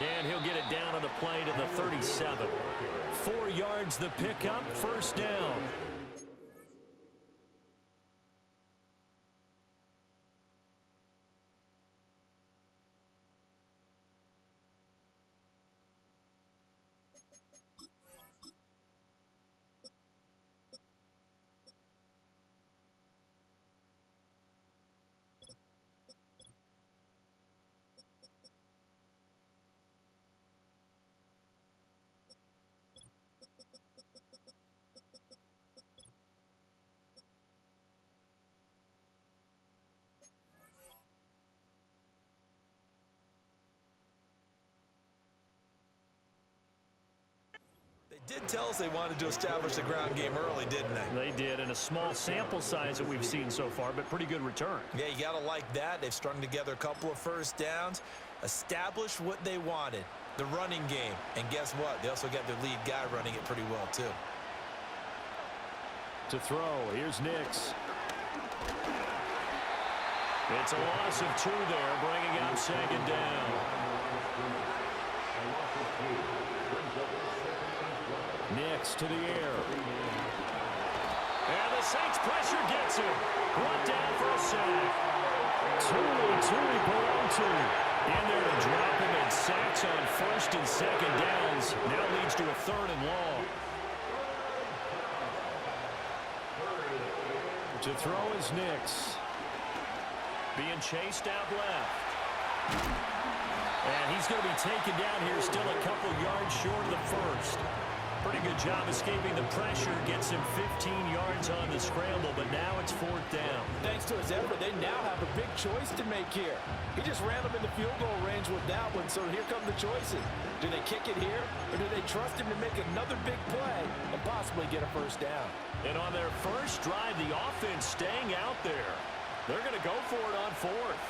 And he'll get it down on the play to the 37. 4 yards the pickup, first down. Did tell us they wanted to establish the ground game early, didn't they? They did, in a small sample size that we've seen so far, but pretty good return. Yeah, you got to like that. They've strung together a couple of first downs, established what they wanted, the running game. And guess what? They also got their lead guy running it pretty well, too. To throw, here's Nix. It's a loss of 2 there, bringing up second down. Nix to the air. And the Saints pressure gets him. Brought down for a sack. Tuli belong to. In there to drop him, and sacks on first and second downs. Now leads to a 3rd and long. To throw is Nix. Being chased out left. And he's going to be taken down here, still a couple yards short of the first. Pretty good job escaping the pressure. Gets him 15 yards on the scramble, but now it's 4th down. Thanks to his effort, they now have a big choice to make here. He just ran them in the field goal range with that one, so here come the choices. Do they kick it here, or do they trust him to make another big play and possibly get a first down? And on their first drive, the offense staying out there. They're going to go for it on 4th.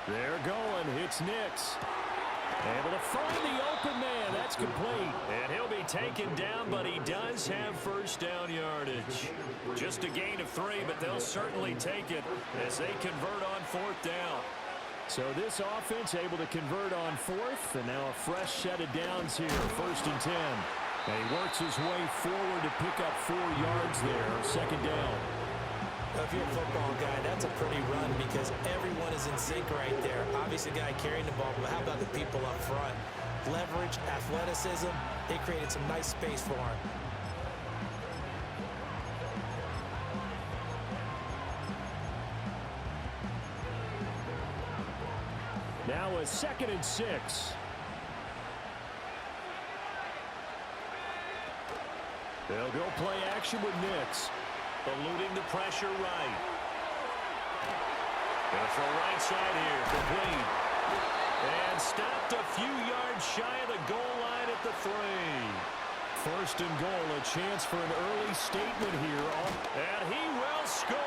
They're going. It's Nix. Able to find the open man. That's complete. And he'll be taken down, but he does have first down yardage. Just a gain of 3, but they'll certainly take it as they convert on 4th down. So this offense able to convert on 4th, and now a fresh set of downs here. 1st and 10. And he works his way forward to pick up 4 yards there. 2nd down. If you're a football guy, that's a pretty run because everyone is in sync right there. Obviously, the guy carrying the ball, but how about the people up front? Leverage, athleticism, they created some nice space for him. Now a 2nd and 6. They'll go play action with Nix. Eluding the pressure right. Gonna throw right side here, complete. And stopped a few yards shy of the goal line at the 3. 1st and goal, a chance for an early statement here. And he will score.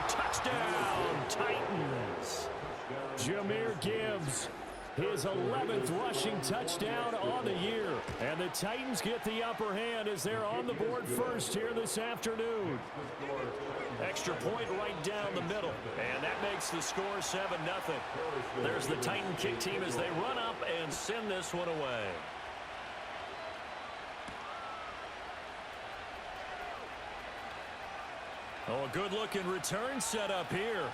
Touchdown, Titans. Jahmyr Gibbs, his 11th rushing touchdown on the year. And the Titans get the upper hand as they're on the board first here this afternoon. Extra point right down the middle. And that makes the score 7-0. There's the Titan kick team as they run up and send this one away. Oh, a good-looking return set up here.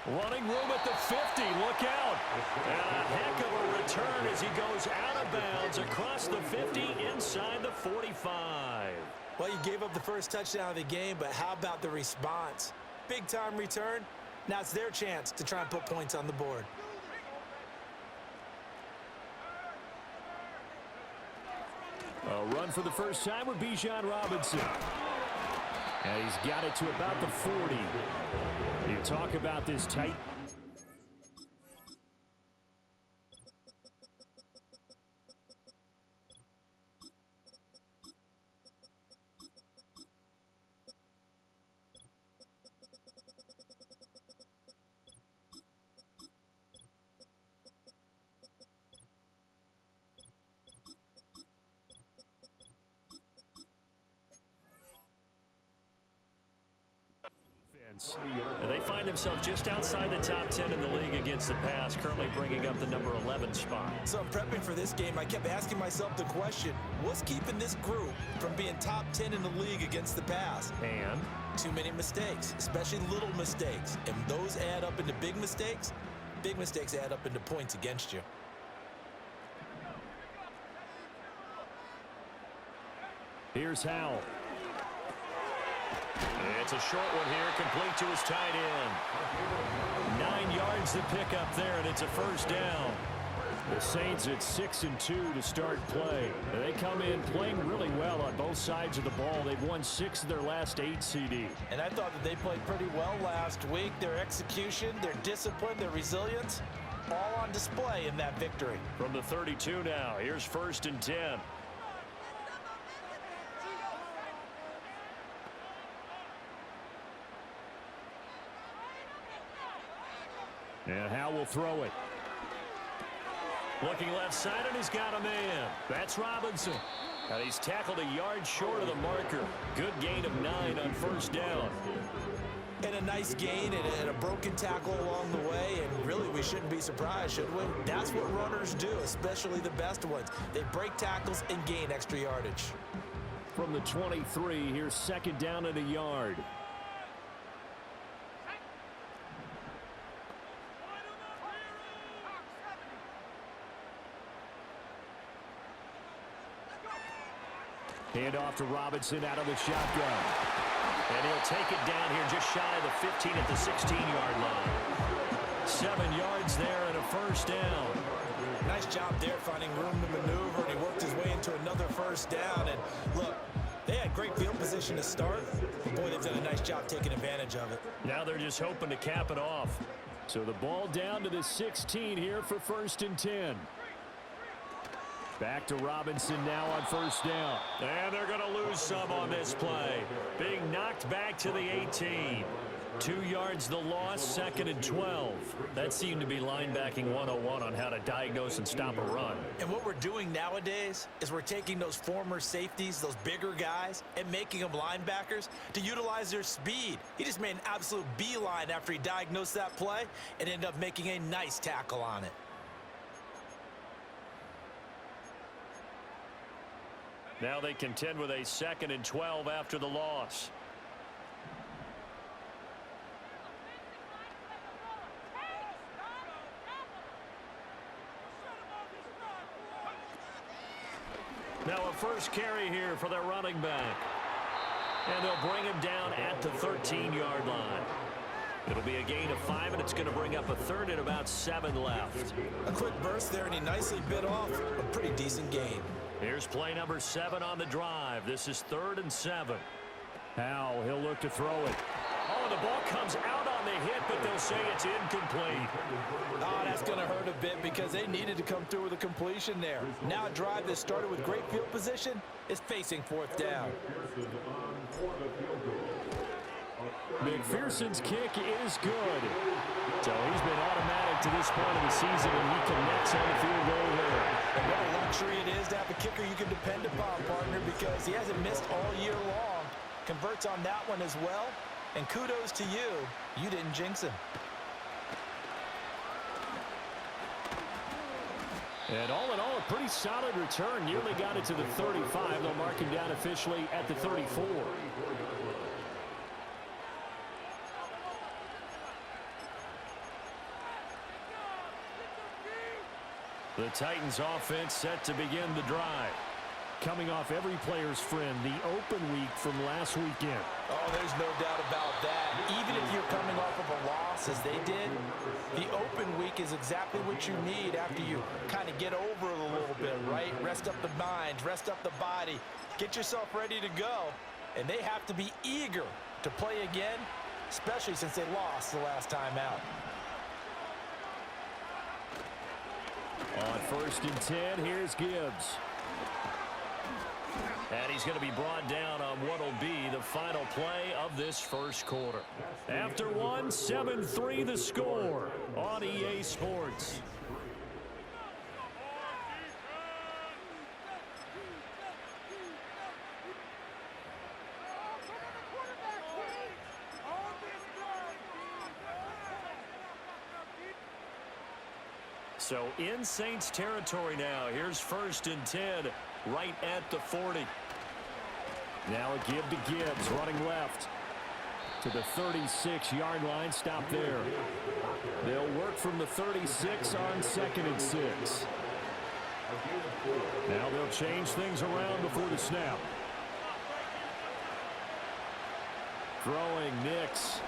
Running room at the 50. Look out. And a heck of a return as he goes out of bounds across the 50 inside the 45. Well, you gave up the first touchdown of the game, but how about the response? Big-time return. Now it's their chance to try and put points on the board. A run for the first time with Bijan Robinson. And he's got it to about the 40. You talk about this tight. yards. And they find themselves just outside the top 10 in the league against the pass, currently bringing up the number 11 spot. So I'm prepping for this game. I kept asking myself the question, what's keeping this group from being top 10 in the league against the pass? And too many mistakes, especially little mistakes. And those add up into big mistakes. Big mistakes add up into points against you. here's Howell. It's a short one here, complete to his tight end. 9 yards to pick up there, and it's a first down. The Saints at 6-2 to start play. They come in playing really well on both sides of the ball. They've won 6 of their last 8 CD. And I thought that they played pretty well last week. Their execution, their discipline, their resilience, all on display in that victory. From the 32 now, here's 1st and 10. And Howell will throw it. Looking left side, and he's got a man. That's Robinson. And he's tackled a yard short of the marker. Good gain of 9 on first down. And a nice gain and a broken tackle along the way. And really, we shouldn't be surprised, should we? That's what runners do, especially the best ones. They break tackles and gain extra yardage. From the 23, here's 2nd down and a yard. Hand off to Robinson out of the shotgun. And he'll take it down here just shy of the 15 at the 16-yard line. 7 yards there and a first down. Nice job there finding room to maneuver, and he worked his way into another first down. And look, they had great field position to start. But boy, they've done a nice job taking advantage of it. Now they're just hoping to cap it off. So the ball down to the 16 here for 1st and 10. Back to Robinson now on first down. And they're going to lose some on this play. Being knocked back to the 18. 2 yards the loss, 2nd and 12. That seemed to be linebacking 101 on how to diagnose and stop a run. And what we're doing nowadays is we're taking those former safeties, those bigger guys, and making them linebackers to utilize their speed. He just made an absolute beeline after he diagnosed that play and ended up making a nice tackle on it. Now they contend with a 2nd and 12 after the loss. Now a first carry here for their running back. And they'll bring him down at the 13-yard line. It'll be a gain of 5, and it's going to bring up a 3rd and about 7 left. A quick burst there, and he nicely bit off a pretty decent gain. Here's play number 7 on the drive. This is 3rd and 7. Howell, he'll look to throw it. Oh, the ball comes out on the hit, but they'll say it's incomplete. Oh, that's going to hurt a bit because they needed to come through with a completion there. Now a drive that started with great field position is facing 4th down. McPherson's kick is good. So he's been automatic to this point of the season, and he connects on the field goal there. And what a luxury it is to have a kicker you can depend upon, partner, because he hasn't missed all year long. Converts on that one as well. And kudos to you. You didn't jinx him. And all in all, a pretty solid return. Nearly got it to the 35. They'll mark him down officially at the 34. The Titans offense set to begin the drive. Coming off every player's friend, the open week from last weekend. Oh, there's no doubt about that. Even if you're coming off of a loss, as they did, the open week is exactly what you need after you kind of get over it a little bit, right? Rest up the mind, rest up the body, get yourself ready to go. And they have to be eager to play again, especially since they lost the last time out. On 1st and 10, here's Gibbs. And he's going to be brought down on what will be the final play of this first quarter. After one, 7-3 the score on EA Sports. So in Saints territory now. Here's 1st and 10 right at the 40. Now a give to Gibbs, running left to the 36-yard line. Stop there. They'll work from the 36 on 2nd and 6. Now they'll change things around before the snap. Throwing Nix.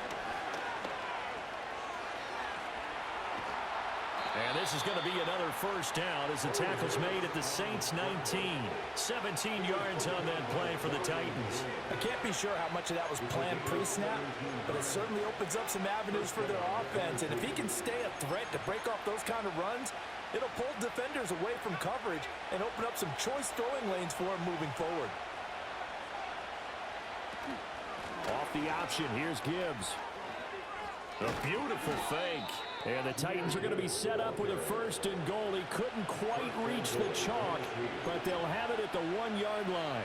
And this is going to be another 1st down as the tackle's made at the Saints 19. 17 yards on that play for the Titans. I can't be sure how much of that was planned pre-snap, but it certainly opens up some avenues for their offense. And if he can stay a threat to break off those kind of runs, it'll pull defenders away from coverage and open up some choice throwing lanes for him moving forward. Off the option, here's Gibbs. A beautiful fake. And the Titans are going to be set up with a 1st and goal. He couldn't quite reach the chalk, but they'll have it at the 1-yard line.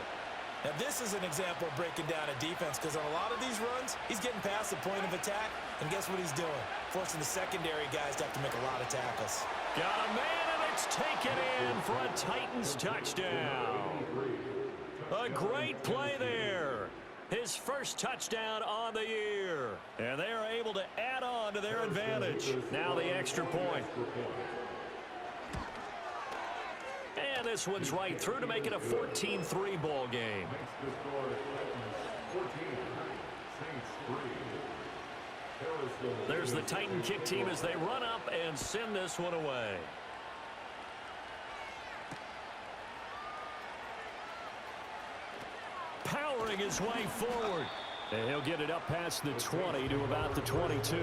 Now, this is an example of breaking down a defense, because on a lot of these runs, he's getting past the point of attack, and guess what he's doing? Forcing the secondary guys to have to make a lot of tackles. Got a man, and it's taken in for a Titans touchdown. A great play there. His 1st touchdown on the year. And they are able to add on to their advantage. Now the extra point. And this one's right through to make it a 14-3 ball game. There's the Titan kick team as they run up and send this one away. Powering his way forward. And he'll get it up past the 20 to about the 22.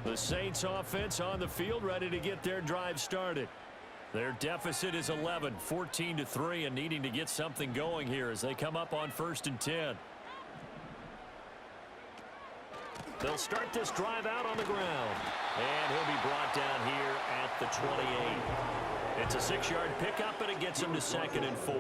The Saints offense on the field, ready to get their drive started. Their deficit is 11, 14-3, and needing to get something going here as they come up on 1st and 10. They'll start this drive out on the ground. And he'll be brought down here at the 28. It's a 6-yard pickup, and it gets him to 2nd and 4.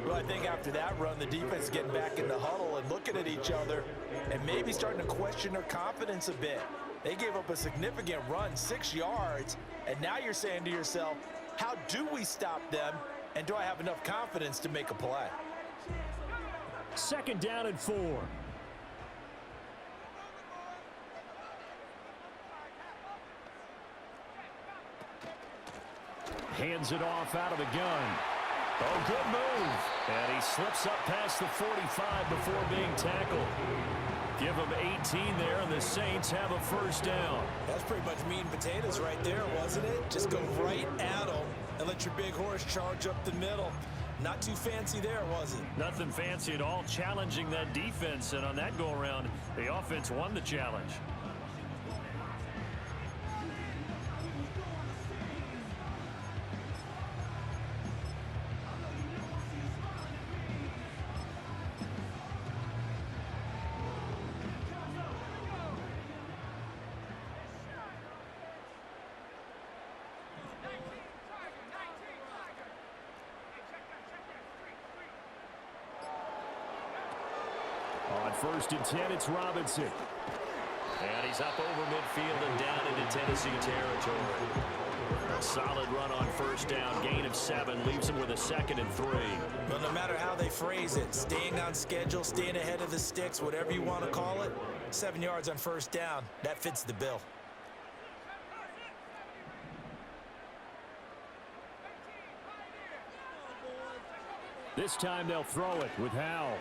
Well, I think after that run, the defense is getting back in the huddle and looking at each other and maybe starting to question their confidence a bit. They gave up a significant run, 6 yards, and now you're saying to yourself, how do we stop them, and do I have enough confidence to make a play? 2nd down and 4. Hands it off out of the gun. Oh, good move. And he slips up past the 45 before being tackled. Give him 18 there, and the Saints have a 1st down. That's pretty much meat and potatoes right there, wasn't it? Just go right at them and let your big horse charge up the middle. Not too fancy there, was it? Nothing fancy at all, challenging that defense, and on that go-around, the offense won the challenge. On 1st and 10, it's Robinson. And he's up over midfield and down into Tennessee territory. A solid run on 1st down, gain of 7, leaves him with a 2nd and 3. Well, no matter how they phrase it, staying on schedule, staying ahead of the sticks, whatever you want to call it, 7 yards on 1st down, that fits the bill. This time they'll throw it with Howell.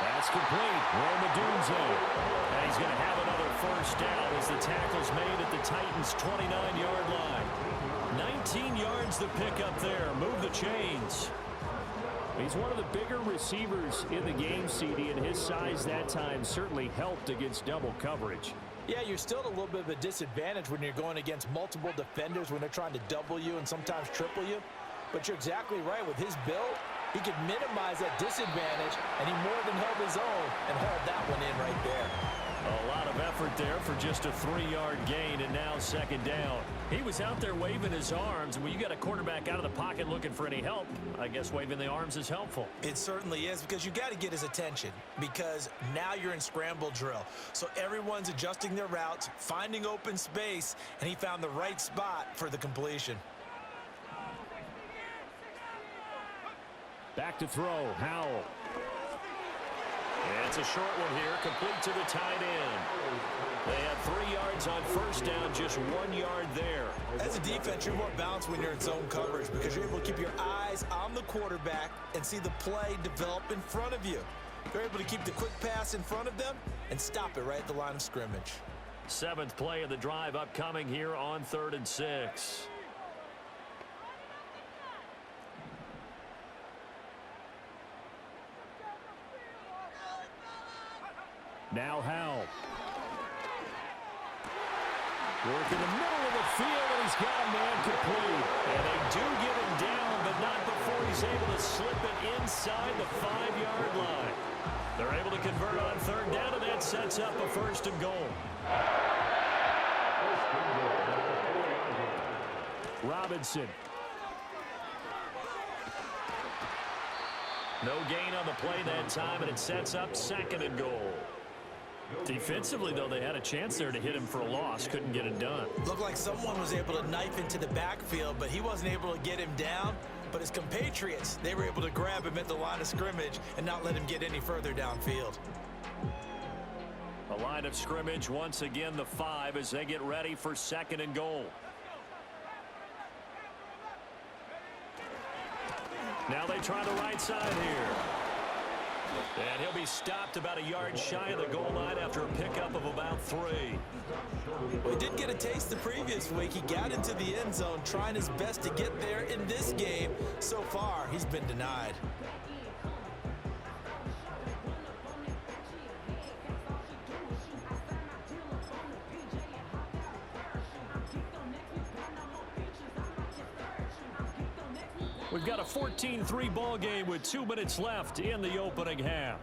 That's complete. Romadunze. And he's going to have another 1st down as the tackle's made at the Titans' 29-yard line. 19 yards to pick up there. Move the chains. He's one of the bigger receivers in the game, CD, and his size that time certainly helped against double coverage. Yeah, you're still at a little bit of a disadvantage when you're going against multiple defenders when they're trying to double you and sometimes triple you. But you're exactly right. With his build, he could minimize that disadvantage, and he more than held his own and hauled that one in right there. A lot of effort there for just a 3-yard gain, and now second down. He was out there waving his arms, and when you got a quarterback out of the pocket looking for any help, I guess waving the arms is helpful. It certainly is, because you got to get his attention, because now you're in scramble drill. So everyone's adjusting their routes, finding open space, and he found the right spot for the completion. Back to throw, Howell. And it's a short one here, complete to the tight end. They have 3 yards on first down, just 1 yard there. As a defense, you're more balanced when you're in zone coverage because you're able to keep your eyes on the quarterback and see the play develop in front of you. You're able to keep the quick pass in front of them and stop it right at the line of scrimmage. 7th play of the drive upcoming here on 3rd and 6. Now Howell. Work in the middle of the field, and he's got a man complete. And they do get him down, but not before he's able to slip it inside the 5-yard line. They're able to convert on 3rd down, and that sets up a 1st and goal. Robinson. No gain on the play that time, and it sets up 2nd and goal. Defensively, though, they had a chance there to hit him for a loss. Couldn't get it done. Looked like someone was able to knife into the backfield, but he wasn't able to get him down. But his compatriots, they were able to grab him at the line of scrimmage and not let him get any further downfield. A line of scrimmage, once again, the 5 as they get ready for 2nd and goal. Now they try the right side here. And he'll be stopped about a yard shy of the goal line after a pickup of about 3. Well, he did get a taste the previous week. He got into the end zone trying his best to get there in this game. So far, he's been denied. We've got a 14-3 ball game with 2 minutes left in the opening half.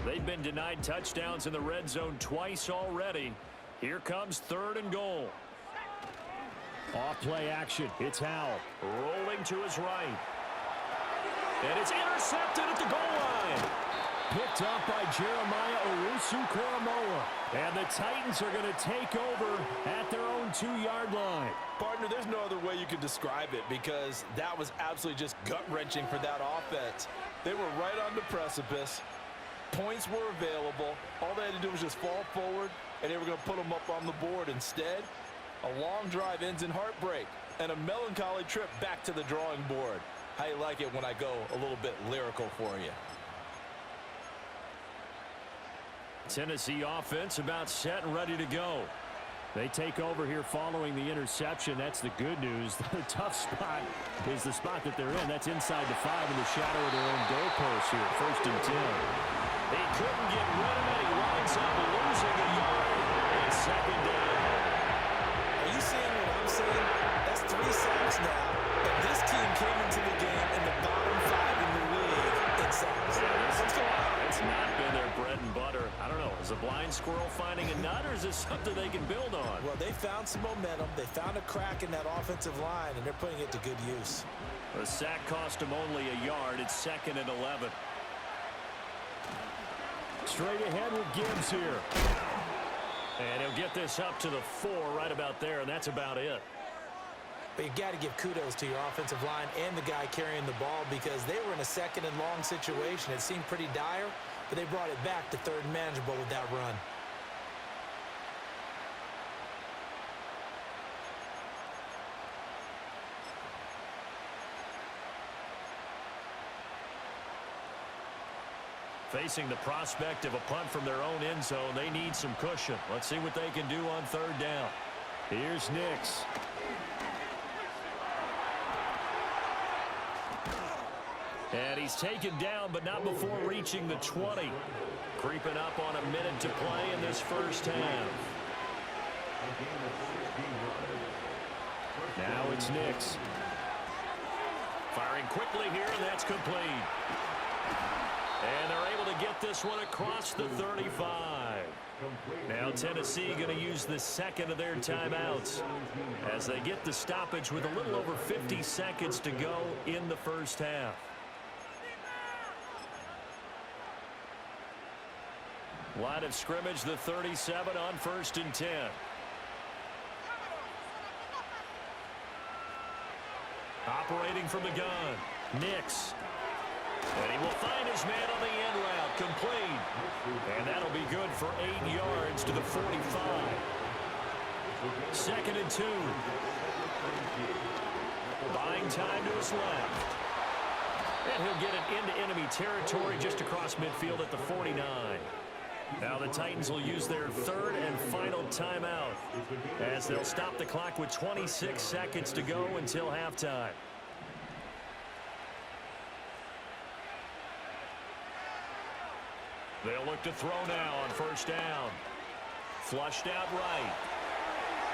They've been denied touchdowns in the red zone twice already. Here comes 3rd and goal. Off play action. It's Howell rolling to his right. And it's intercepted at the goal line. Picked up by Jeremiah Owusu-Koramoah. And the Titans are going to take over at their own 2-yard line. Partner, there's no other way you could describe it because that was absolutely just gut-wrenching for that offense. They were right on the precipice. Points were available. All they had to do was just fall forward, and they were going to put them up on the board. Instead, a long drive ends in heartbreak and a melancholy trip back to the drawing board. How you like it when I go a little bit lyrical for you? Tennessee offense about set and ready to go. They take over here following the interception. That's the good news. The tough spot is the spot that they're in. That's inside the 5 in the shadow of their own goalpost here. 1st and 10. They couldn't get rid of it. He winds up losing a yard. And 2nd down. Are you seeing what I'm seeing? That's 3 sacks now. And this team came into the game in the bottom 5 in the league in sacks. It's not been their bread and butter. I don't know. Is a blind squirrel finding a nut, or is this something they can build on? Well, they found some momentum. They found a crack in that offensive line, and they're putting it to good use. The sack cost them only a yard. It's 2nd and 11. Straight ahead with Gibbs here. And he'll get this up to the 4 right about there, and that's about it. But you got to give kudos to your offensive line and the guy carrying the ball because they were in a 2nd and long situation. It seemed pretty dire, but they brought it back to 3rd and manageable with that run. Facing the prospect of a punt from their own end zone, they need some cushion. Let's see what they can do on 3rd down. Here's Nix. And he's taken down, but not before reaching the 20. Creeping up on a minute to play in this 1st half. Now it's Nix. Firing quickly here, and that's complete. And they're able to get this one across the 35. Now Tennessee going to use the second of their timeouts as they get the stoppage with a little over 50 seconds to go in the first half. Line of scrimmage, the 37 on 1st and 10. Operating from the gun, Nix. And he will find his man on the end route, complete. And that'll be good for 8 yards to the 45. 2nd and 2. Buying time to his left. And he'll get it into enemy territory just across midfield at the 49. Now the Titans will use their 3rd and final timeout as they'll stop the clock with 26 seconds to go until halftime. They'll look to throw now on 1st down. Flushed out right.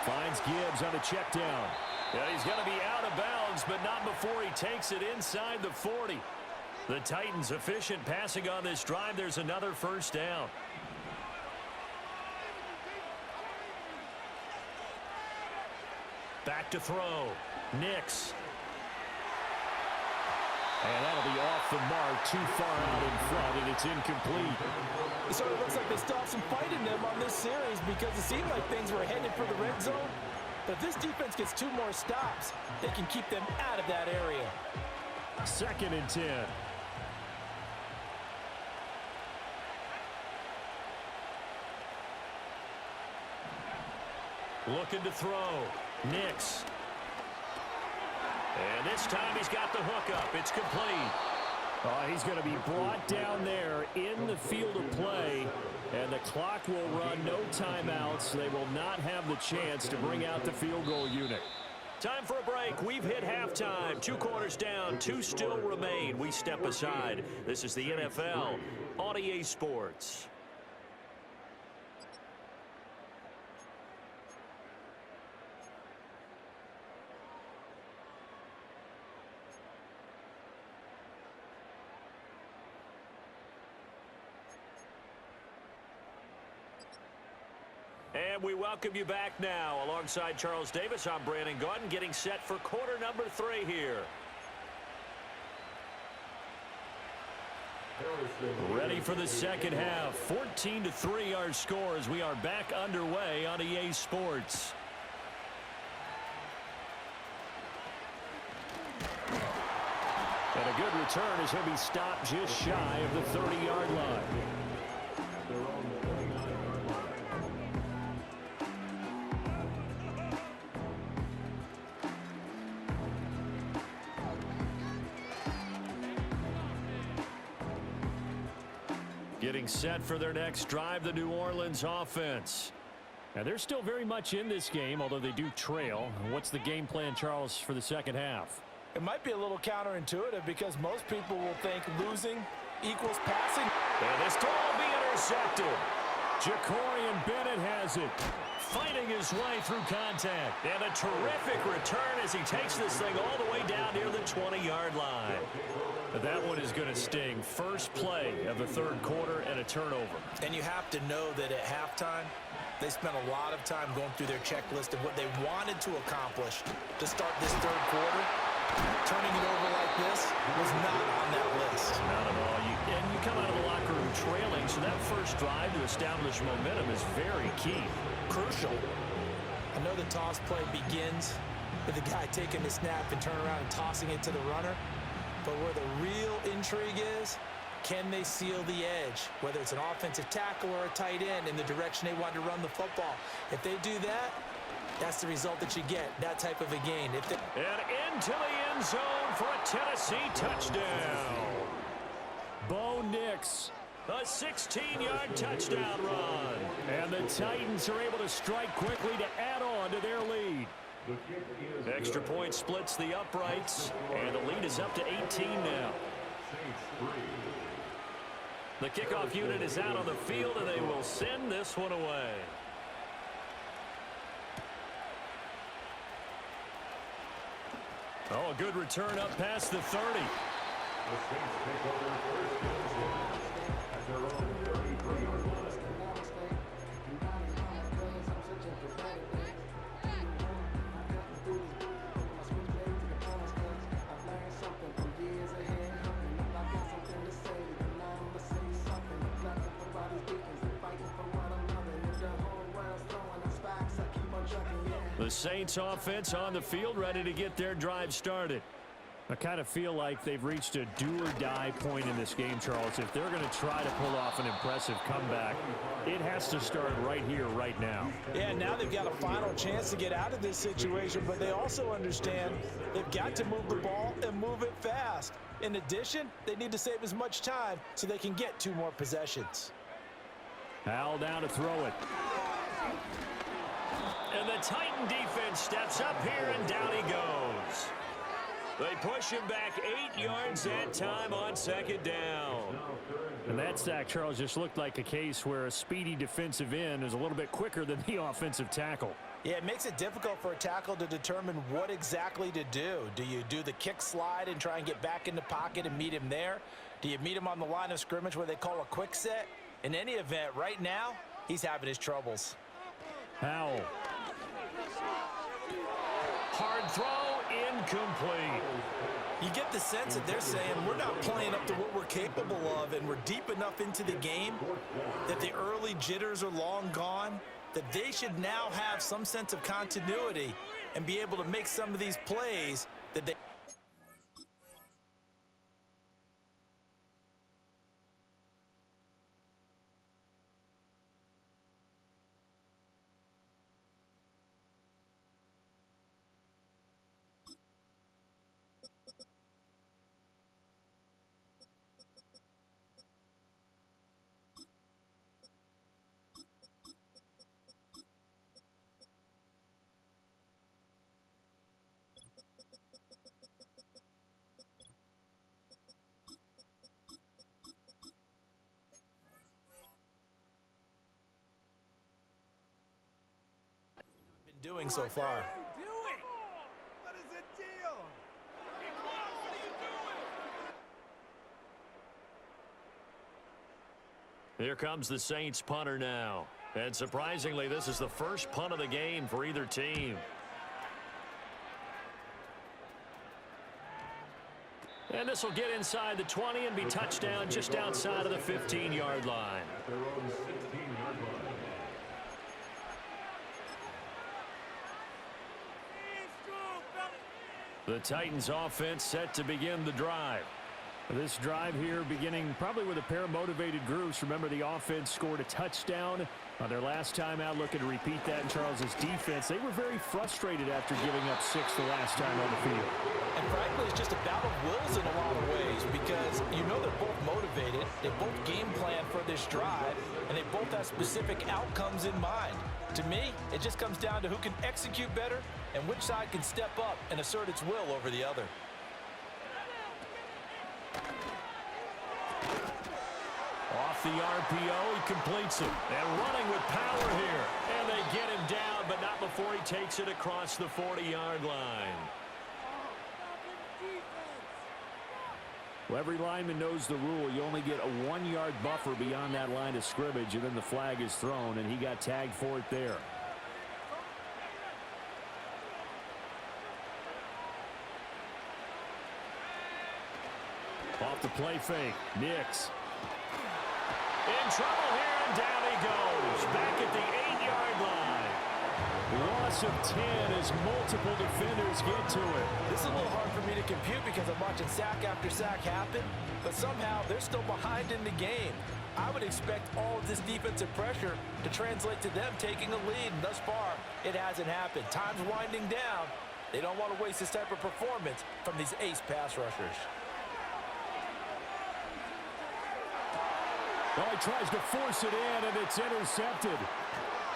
Finds Gibbs on the check down. Yeah, he's going to be out of bounds, but not before he takes it inside the 40. The Titans efficient passing on this drive. There's another 1st down. Back to throw. Nix. And that'll be off the mark, too far out in front, and it's incomplete. It sort of looks like they still have some fight in them on this series because it seemed like things were headed for the red zone. But if this defense gets 2 more stops, they can keep them out of that area. 2nd and 10. Looking to throw. Nix. And this time he's got the hookup. It's complete. He's going to be brought down there in the field of play. And the clock will run, no timeouts. They will not have the chance to bring out the field goal unit. Time for a break. We've hit halftime. 2 quarters down, 2 still remain. We step aside. This is the NFL on EA Sports. And we welcome you back now. Alongside Charles Davis, I'm Brandon Gaudin, getting set for quarter number 3 here. Ready for the second half. 14-3 our score as we are back underway on EA Sports. And a good return as he'll be stopped just shy of the 30-yard line. Getting set for their next drive, the New Orleans offense. And they're still very much in this game, although they do trail. What's the game plan, Charles, for the second half? It might be a little counterintuitive because most people will think losing equals passing. And this ball will be intercepted. Jacorian Bennett has it. Fighting his way through contact. And a terrific return as he takes this thing all the way down near the 20-yard line. But that one is going to sting. First play of the 3rd quarter and a turnover. And you have to know that at halftime, they spent a lot of time going through their checklist of what they wanted to accomplish to start this 3rd quarter. Turning it over like this was not on that list. Not at all. And you come out of the locker room trailing, so that first drive to establish momentum is very key. Crucial. I know the toss play begins with the guy taking the snap and turning around and tossing it to the runner. But where the real intrigue is, can they seal the edge? Whether it's an offensive tackle or a tight end in the direction they want to run the football. If they do that, that's the result that you get, that type of a gain. And into the end zone for a Tennessee touchdown. Bo Nix, a 16-yard touchdown run. And the Titans are able to strike quickly to add on to their lead. Extra point splits the uprights, and the lead is up to 18 now. The kickoff unit is out on the field, and they will send this one away. Oh, a good return up past the 30. The Saints offense on the field, ready to get their drive started. I kind of feel like they've reached a do-or-die point in this game, Charles. If they're going to try to pull off an impressive comeback, it has to start right here, right now. Yeah, now they've got a final chance to get out of this situation, but they also understand they've got to move the ball and move it fast. In addition, they need to save as much time so they can get 2 more possessions. Hal down to throw it. And the Titan defense steps up here, and down he goes. They push him back 8 yards that time on second down. And that sack, Charles, just looked like a case where a speedy defensive end is a little bit quicker than the offensive tackle. Yeah, it makes it difficult for a tackle to determine what exactly to do. Do you do the kick slide and try and get back in the pocket and meet him there? Do you meet him on the line of scrimmage where they call a quick set? In any event, right now, he's having his troubles. Howell. Hard throw, incomplete. You get the sense that they're saying we're not playing up to what we're capable of, and we're deep enough into the game that the early jitters are long gone, that they should now have some sense of continuity and be able to make some of these plays that they... doing so far. What is the deal? Here comes the Saints punter now. And surprisingly, this is the first punt of the game for either team. And this will get inside the 20 and be touchdown just outside of the 15-yard line. The Titans offense set to begin the drive. This drive here beginning probably with a pair of motivated groups. Remember, the offense scored a touchdown on their last time out, looking to repeat that in Charles's defense. They were very frustrated after giving up 6 the last time on the field. And frankly, it's just a battle of wills in a lot of ways because you know they're both motivated, they both game plan for this drive, and they both have specific outcomes in mind. To me, it just comes down to who can execute better and which side can step up and assert its will over the other. Off the RPO, he completes it. And running with power here. And they get him down, but not before he takes it across the 40-yard line. Well, every lineman knows the rule. You only get a 1-yard buffer beyond that line of scrimmage, and then the flag is thrown, and he got tagged for it there. Off the play fake, Nix. In trouble here, and down he goes. Back at the 8-yard line. Loss of 10 as multiple defenders get to it. This is a little hard for me to compute because I'm watching sack after sack happen, but somehow they're still behind in the game. I would expect all of this defensive pressure to translate to them taking a lead, and thus far, it hasn't happened. Time's winding down. They don't want to waste this type of performance from these ace pass rushers. Well, he tries to force it in, and it's intercepted.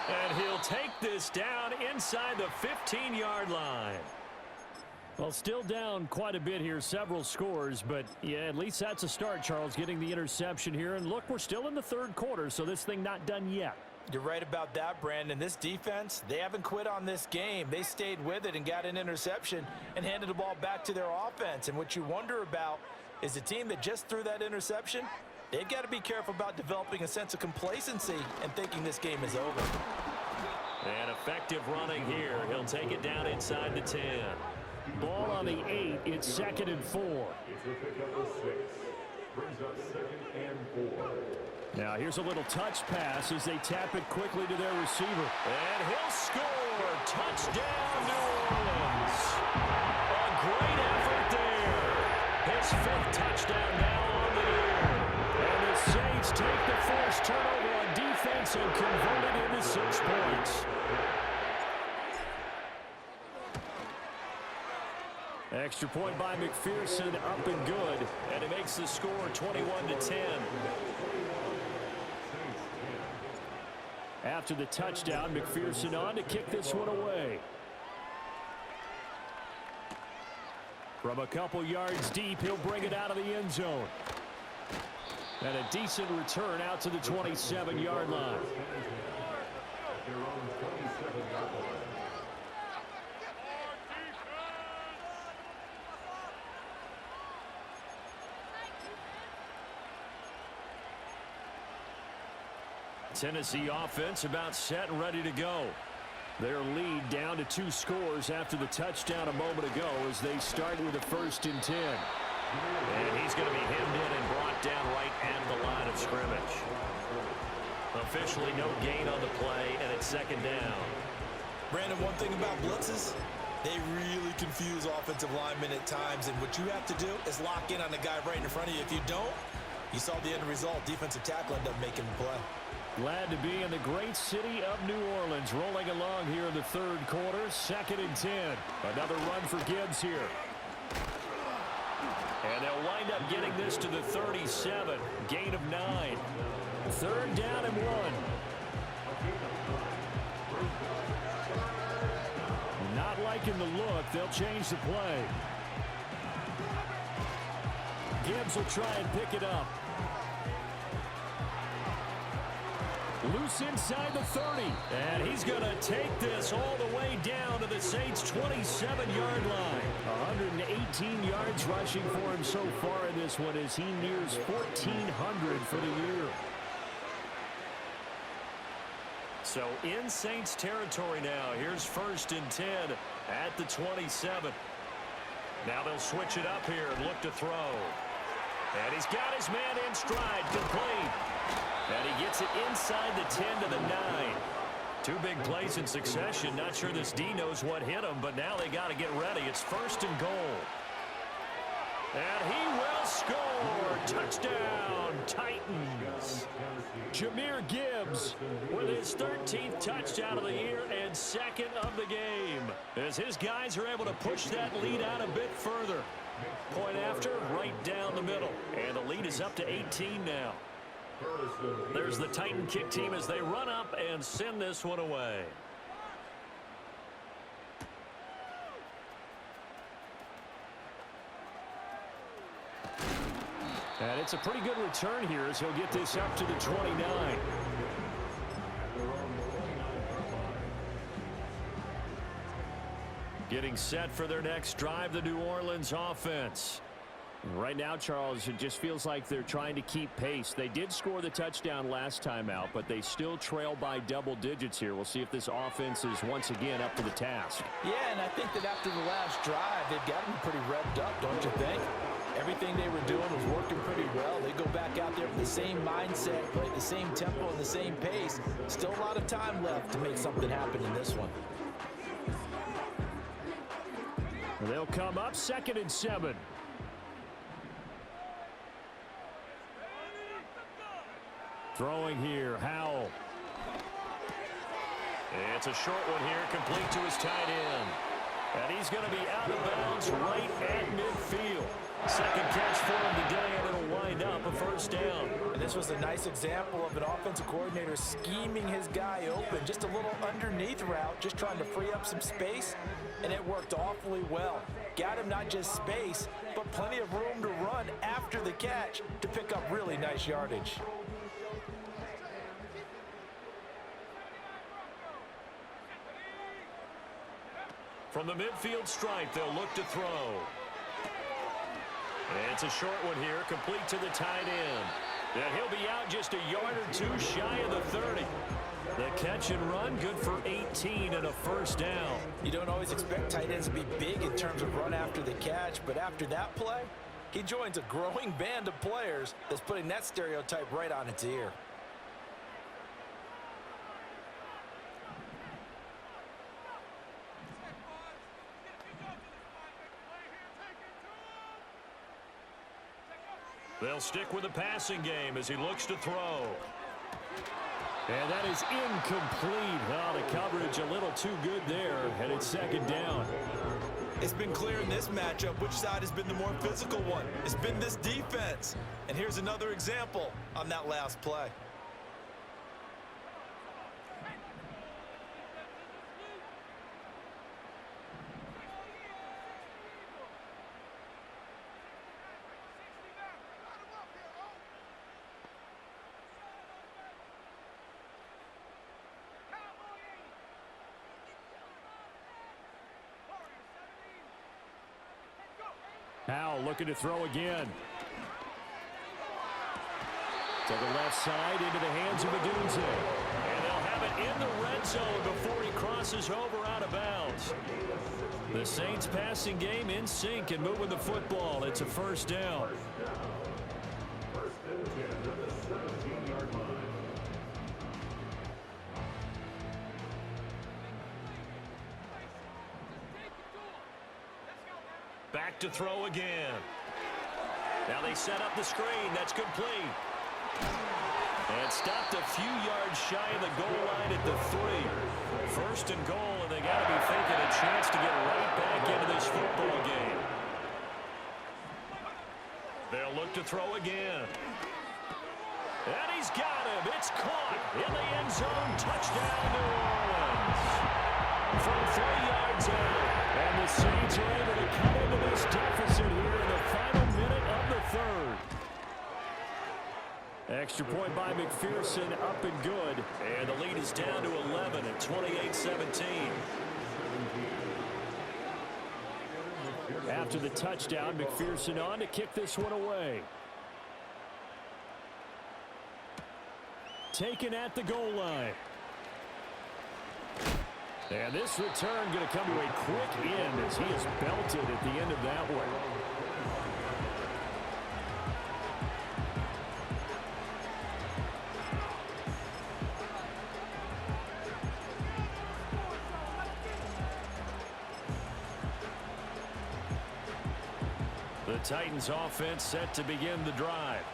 And he'll take this down inside the 15-yard line. Well, still down quite a bit here, several scores, but yeah, at least that's a start, Charles, getting the interception here. And look, we're still in the third quarter, so this thing not done yet. You're right about that, Brandon. This defense, they haven't quit on this game. They stayed with it and got an interception and handed the ball back to their offense. And what you wonder about is the team that just threw that interception, they've got to be careful about developing a sense of complacency and thinking this game is over. And effective running here. He'll take it down inside the 10. Ball on the 8. It's 2nd and 4. Brings up 2nd and 4. Now here's a little touch pass as they tap it quickly to their receiver. And he'll score. Touchdown, New Orleans. A great effort there. His 5th touchdown now on the year. And the Saints take the first turnover on defense and convert it into 6 points. Extra point by McPherson, up and good. And it makes the score 21-10. After the touchdown, McPherson on to kick this one away. From a couple yards deep, he'll bring it out of the end zone. And a decent return out to the 27-yard line. Tennessee offense about set and ready to go. Their lead down to 2 scores after the touchdown a moment ago as they start with a 1st and 10. And he's going to be hemmed in and brought down right at the line of scrimmage. Officially no gain on the play, and it's 2nd down. Brandon, one thing about blitzes, they really confuse offensive linemen at times, and what you have to do is lock in on the guy right in front of you. If you don't, you saw the end result. Defensive tackle ended up making the play. Glad to be in the great city of New Orleans. Rolling along here in the 3rd quarter. 2nd and 10. Another run for Gibbs here. And they'll wind up getting this to the 37. Gain of 9. 3rd down and 1. Not liking the look. They'll change the play. Gibbs will try and pick it up. Loose inside the 30. And he's going to take this all the way down to the Saints' 27-yard line. 118 yards rushing for him so far in this one as he nears 1,400 for the year. So in Saints territory now. Here's 1st and 10 at the 27. Now they'll switch it up here and look to throw. And he's got his man in stride, complete. And he gets it inside the 10 to the 9. 2 big plays in succession. Not sure this D knows what hit him, but now they got to get ready. It's 1st and goal. And he will score. Touchdown, Titans. Jahmyr Gibbs with his 13th touchdown of the year and 2nd of the game. As his guys are able to push that lead out a bit further. Point after, right down the middle. And the lead is up to 18 now. There's the Titan kick team as they run up and send this one away. And it's a pretty good return here as he'll get this up to the 29. Getting set for their next drive, the New Orleans offense. Right now, Charles, it just feels like they're trying to keep pace. They did score the touchdown last time out, but they still trail by double digits here. We'll see if this offense is once again up to the task. Yeah, and I think that after the last drive, they've got them pretty revved up, don't you think? Everything they were doing was working pretty well. They go back out there with the same mindset, play at the same tempo and the same pace. Still a lot of time left to make something happen in this one. They'll come up 2nd and 7. Throwing here, Howell. It's a short one here, complete to his tight end. And he's going to be out of bounds right at midfield. 2nd catch for him today, and it'll wind up a 1st down. And this was a nice example of an offensive coordinator scheming his guy open. Just a little underneath route, just trying to free up some space, and it worked awfully well. Got him not just space, but plenty of room to run after the catch to pick up really nice yardage. From the midfield stripe, they'll look to throw. And it's a short one here, complete to the tight end. And he'll be out just a yard or two shy of the 30. The catch and run, good for 18 and a first down. You don't always expect tight ends to be big in terms of run after the catch, but after that play, he joins a growing band of players that's putting that stereotype right on its ear. They'll stick with the passing game as he looks to throw. And that is incomplete. Oh, the coverage a little too good there, and it's second down. It's been clear in this matchup which side has been the more physical one. It's been this defense. And here's another example on that last play. Howell looking to throw again. To the left side, into the hands of Adunze. And they'll have it in the red zone before he crosses over out of bounds. The Saints passing game in sync and moving the football. It's a first down. First and 10 at the 17-yard line. Back to throw again. Now they set up the screen. That's complete. And stopped a few yards shy of the goal line at the 3. First and goal, and they got to be thinking a chance to get right back into this football game. They'll look to throw again. And he's got him. It's caught in the end zone. Touchdown, New Orleans. From 3 yards out. And the Saints are able to cut into this deficit here in the final minute of the 3rd. Extra point by McPherson, up and good. And the lead is down to 11 at 28-17. After the touchdown, McPherson on to kick this one away. Taken at the goal line. And this return going to come to a quick end as he is belted at the end of that one. The Titans offense set to begin the drive.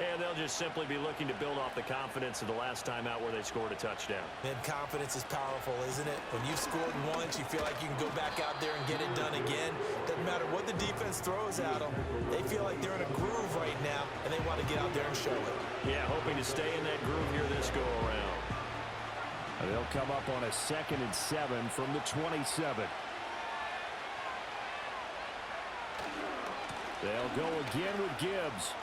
And they'll just simply be looking to build off the confidence of the last time out where they scored a touchdown. And confidence is powerful, isn't it? When you've scored once, you feel like you can go back out there and get it done again. Doesn't matter what the defense throws at them. They feel like they're in a groove right now, and they want to get out there and show it. Yeah, hoping to stay in that groove here this go-around. They'll come up on a 2nd and 7 from the 27. They'll go again with Gibbs.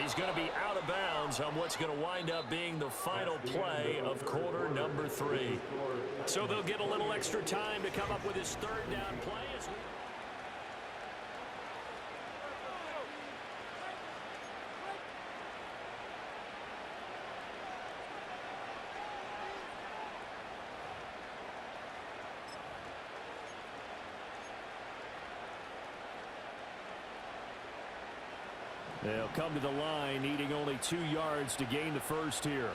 He's going to be out of bounds on what's going to wind up being the final play of quarter number 3. So they'll get a little extra time to come up with his 3rd down play. They'll come to the line, needing only 2 yards to gain the first here.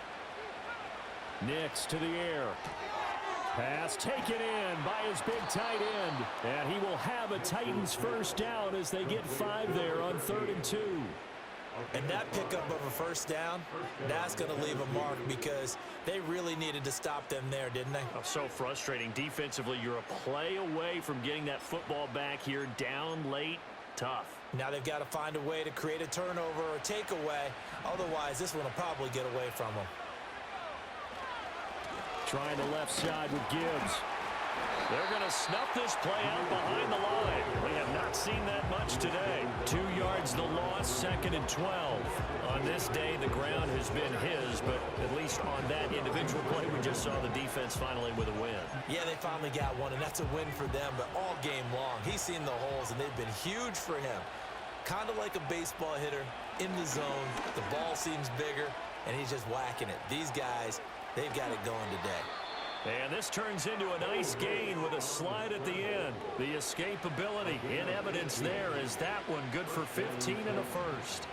Nix to the air. Pass taken in by his big tight end. And he will have a Titans first down as they get 5 there on 3rd and 2. And that pickup of a first down, that's going to leave a mark because they really needed to stop them there, didn't they? Oh, so frustrating. Defensively, you're a play away from getting that football back here down late. Tough. Now they've got to find a way to create a turnover or takeaway. Otherwise, this one will probably get away from them. Trying the left side with Gibbs. They're going to snuff this play out behind the line. We have not seen that much today. 2 yards the loss, 2nd and 12. On this day, the ground has been his, but at least on that individual play, we just saw the defense finally with a win. Yeah, they finally got one, and that's a win for them, but all game long, he's seen the holes, and they've been huge for him. Kind of like a baseball hitter in the zone. The ball seems bigger, and he's just whacking it. These guys, they've got it going today. And this turns into a nice gain with a slide at the end. The escapability in evidence there is that one good for 15 and a first.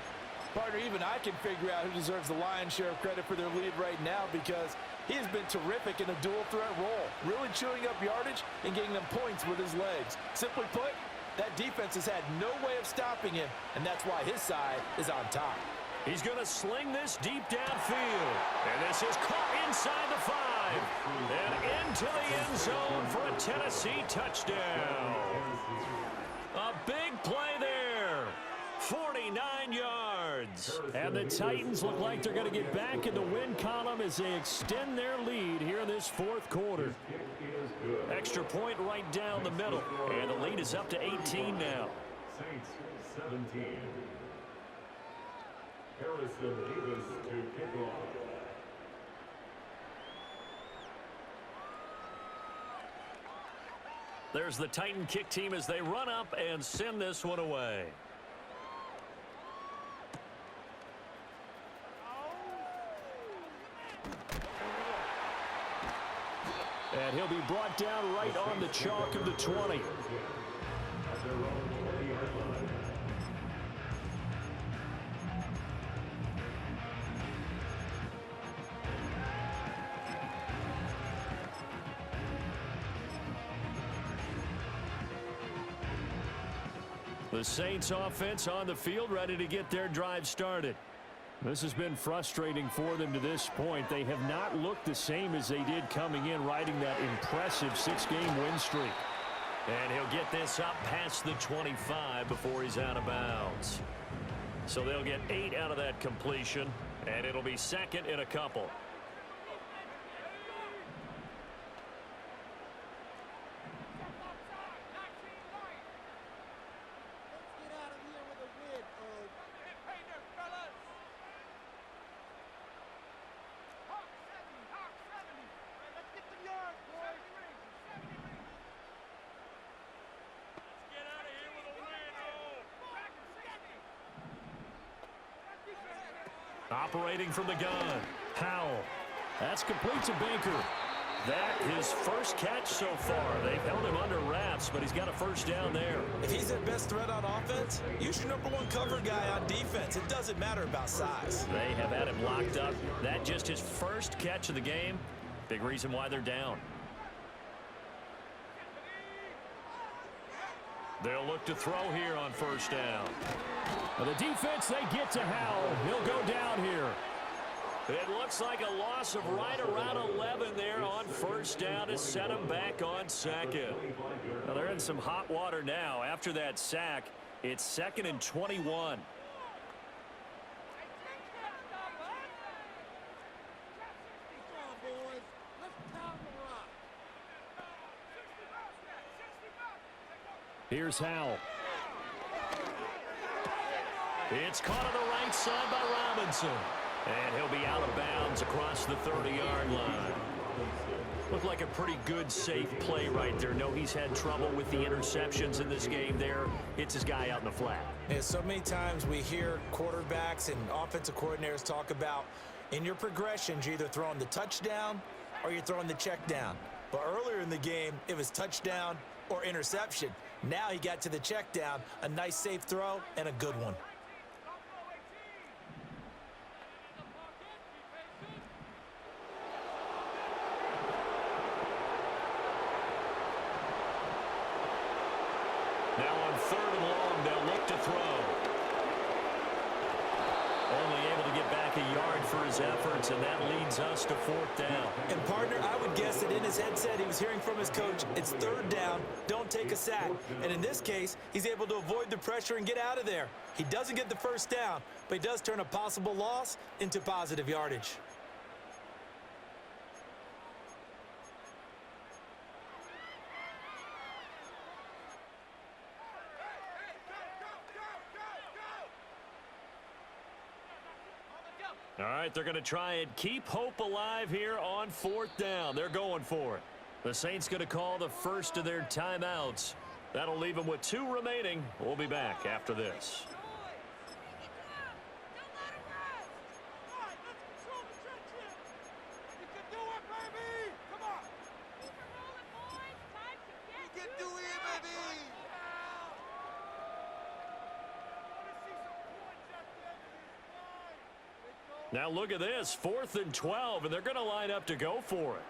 Partner, even I can figure out who deserves the lion's share of credit for their lead right now because he has been terrific in a dual threat role, really chewing up yardage and getting them points with his legs. Simply put, that defense has had no way of stopping him, and that's why his side is on top. He's going to sling this deep downfield. And this is caught inside the 5. And into the end zone for a Tennessee touchdown. A big play there. 49 yards. And the Titans look like they're going to get back in the win column as they extend their lead here in this 4th quarter. Extra point right down the middle. And the lead is up to 18 now. Saints 17. Harrison Davis to kick off. There's the Titan kick team as they run up and send this one away. And he'll be brought down right on the chalk of the 20. At their own 20-yard line. The Saints offense on the field ready to get their drive started. This has been frustrating for them to this point. They have not looked the same as they did coming in, riding that impressive 6-game win streak. And he'll get this up past the 25 before he's out of bounds. So they'll get 8 out of that completion, and it'll be 2nd and a couple. Operating from the gun, Howell. That's complete to Baker. That his first catch so far. They've held him under wraps, but he's got a first down there. If he's their best threat on offense, use your #1 cover guy on defense. It doesn't matter about size. They have had him locked up. That just his first catch of the game. Big reason why they're down. They'll look to throw here on first down. Well, the defense, they get to Howell. He'll go down here. It looks like a loss of right around 11 there on first down to set him back on 2nd. Well, they're in some hot water now. After that sack, it's 2nd and 21. Here's Howell. It's caught on the right side by Robinson. And he'll be out of bounds across the 30-yard line. Looked like a pretty good, safe play right there. No, he's had trouble with the interceptions in this game there. Hits his guy out in the flat. And so many times we hear quarterbacks and offensive coordinators talk about in your progressions, you're either throwing the touchdown or you're throwing the check down. But earlier in the game, it was touchdown or interception. Now he got to the check down, a nice safe throw, and a good one. Now on 3rd and long, they'll look to throw. Only able to get back a yard for his efforts, and that leads us to 4th down. And partner, I would guess that in his headset he was hearing from his coach, it's 3rd down, don't take a sack. And in this case, he's able to avoid the pressure and get out of there. He doesn't get the first down, but he does turn a possible loss into positive yardage. right, they're going to try and keep hope alive here on 4th down. They're going for it. The Saints going to call the first of their timeouts. That'll leave them with 2 remaining. We'll be back after this. Now look at this, 4th and 12, and they're going to line up to go for it.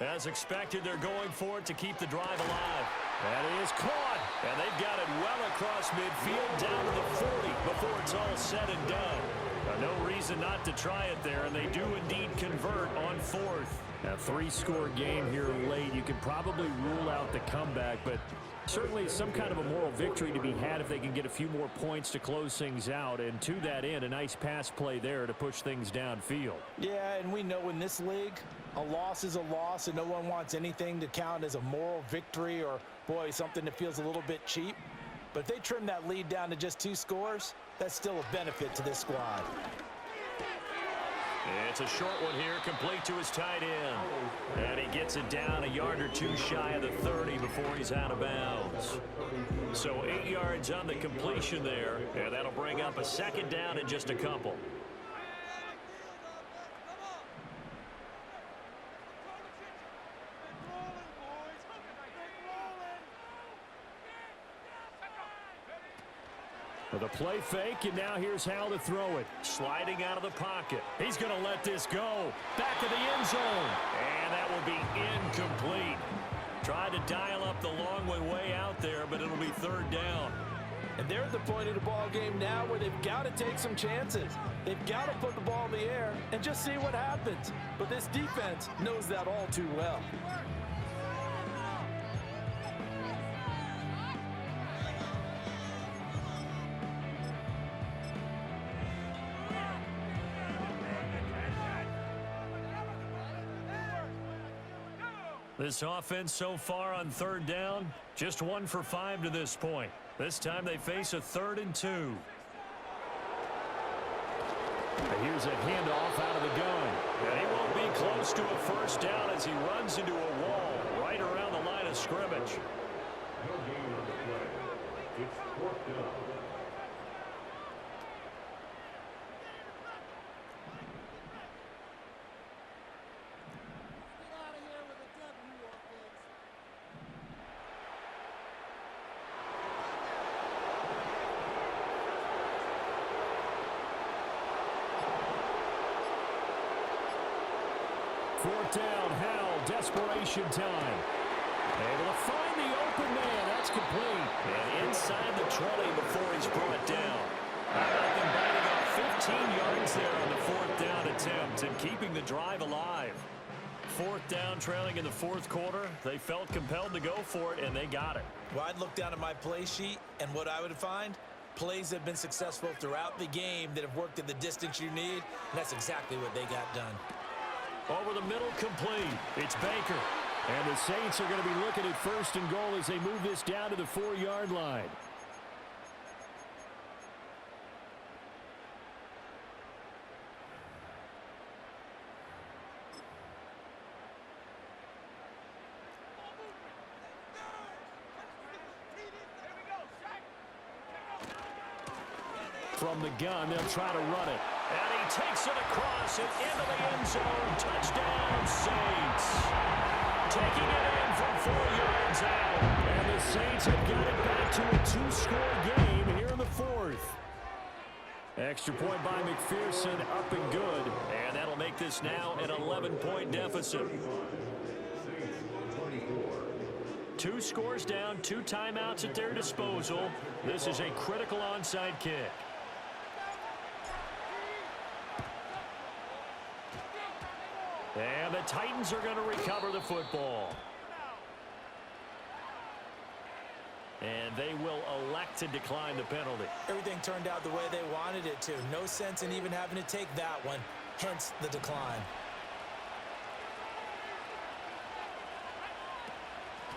As expected, they're going for it to keep the drive alive. That is caught, and they've got it well across midfield down to the 40 before it's all said and done. No reason not to try it there, and they do indeed convert on 4th. A 3-score game here late. You could probably rule out the comeback, but certainly some kind of a moral victory to be had if they can get a few more points to close things out. And to that end, a nice pass play there to push things downfield. Yeah, and we know in this league, a loss is a loss, and no one wants anything to count as a moral victory or, boy, something that feels a little bit cheap. But if they trim that lead down to just 2 scores, that's still a benefit to this squad. It's a short one here, complete to his tight end. And he gets it down a yard or 2 shy of the 30 before he's out of bounds. So 8 yards on the completion there, and that'll bring up a 2nd down in just a couple. With a play fake, and now here's how to throw it. Sliding out of the pocket. He's going to let this go. Back of the end zone. And that will be incomplete. Tried to dial up the long way out there, but it'll be 3rd down. And they're at the point of the ball game now where they've got to take some chances. They've got to put the ball in the air and just see what happens. But this defense knows that all too well. This offense so far on 3rd down, just 1 for 5 to this point. This time they face a 3rd and 2. Here's a handoff out of the gun. And he won't be close to a 1st down as he runs into a wall right around the line of scrimmage. No gain on the play. It's 4th down. Fourth down, Howell, desperation time. Able to find the open man. That's complete. And inside the 20 before he's brought down. How about them biting off 15 yards there on the 4th down attempt and keeping the drive alive. 4th down, trailing in the 4th quarter. They felt compelled to go for it, and they got it. Well, I'd look down at my play sheet, and what I would find, plays that have been successful throughout the game that have worked at the distance you need, and that's exactly what they got done. Over the middle, complete. It's Baker. And the Saints are going to be looking at 1st and goal as they move this down to the 4-yard line. From the gun, they'll try to run it. And he takes it across and into the end zone. Touchdown, Saints. Taking it in from 4 yards out. And the Saints have got it back to a 2-score game here in the 4th. Extra point by McPherson, up and good. And that'll make this now an 11-point deficit. 2 scores down, 2 timeouts at their disposal. This is a critical onside kick. And the Titans are going to recover the football. And they will elect to decline the penalty. Everything turned out the way they wanted it to. No sense in even having to take that one, hence the decline.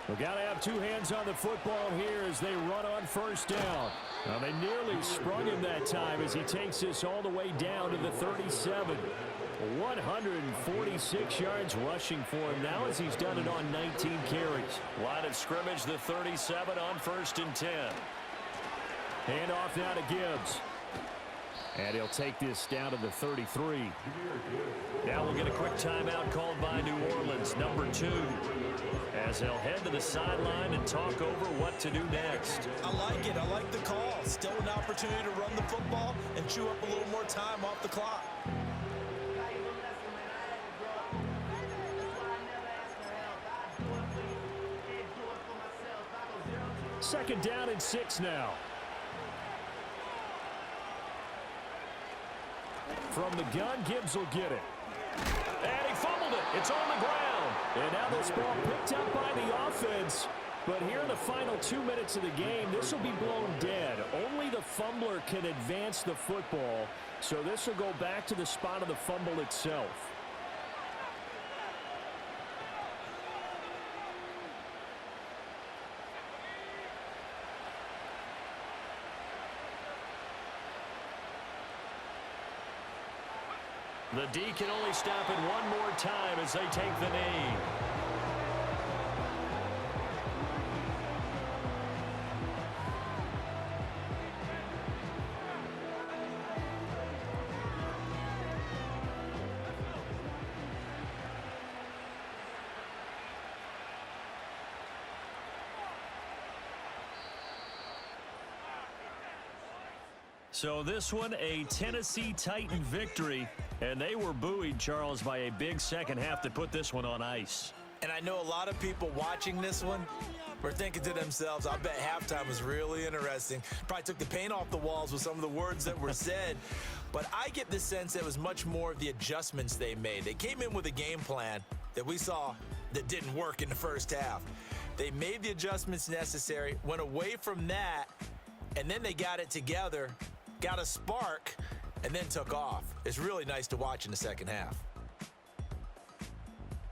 Well, got to have two hands on the football here as they run on first down. Now, they nearly sprung him that time as he takes this all the way down to the 37. 146 yards rushing for him now as he's done it on 19 carries. Line of scrimmage, the 37 on 1st and 10. Hand off now to Gibbs. And he'll take this down to the 33. Now we'll get a quick timeout called by New Orleans, number 2. As they'll head to the sideline and talk over what to do next. I like it. I like the call. Still an opportunity to run the football and chew up a little more time off the clock. Second down and 6 now. From the gun, Gibbs will get it. And he fumbled it. It's on the ground. And now this ball picked up by the offense. But here in the final 2 minutes of the game, this will be blown dead. Only the fumbler can advance the football. So this will go back to the spot of the fumble itself. The D can only stop it one more time as they take the knee. So this one, a Tennessee Titan victory, and they were buoyed, Charles, by a big second half to put this one on ice. And I know a lot of people watching this one were thinking to themselves, I bet halftime was really interesting. Probably took the paint off the walls with some of the words that were said. But I get the sense it was much more of the adjustments they made. They came in with a game plan that we saw that didn't work in the first half. They made the adjustments necessary, went away from that, and then they got it together, got a spark, and then took off. It's really nice to watch in the second half.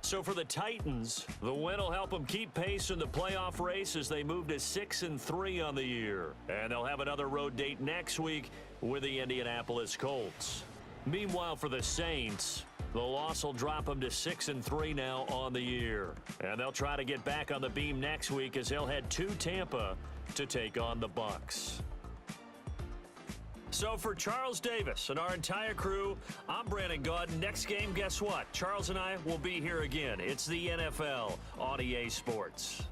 So for the Titans, the win will help them keep pace in the playoff race as they move to 6-3 on the year. And they'll have another road date next week with the Indianapolis Colts. Meanwhile, for the Saints, the loss will drop them to 6-3 now on the year. And they'll try to get back on the beam next week as they'll head to Tampa to take on the Bucs. So for Charles Davis and our entire crew, I'm Brandon Gaudin. Next game, guess what? Charles and I will be here again. It's the NFL on EA Sports.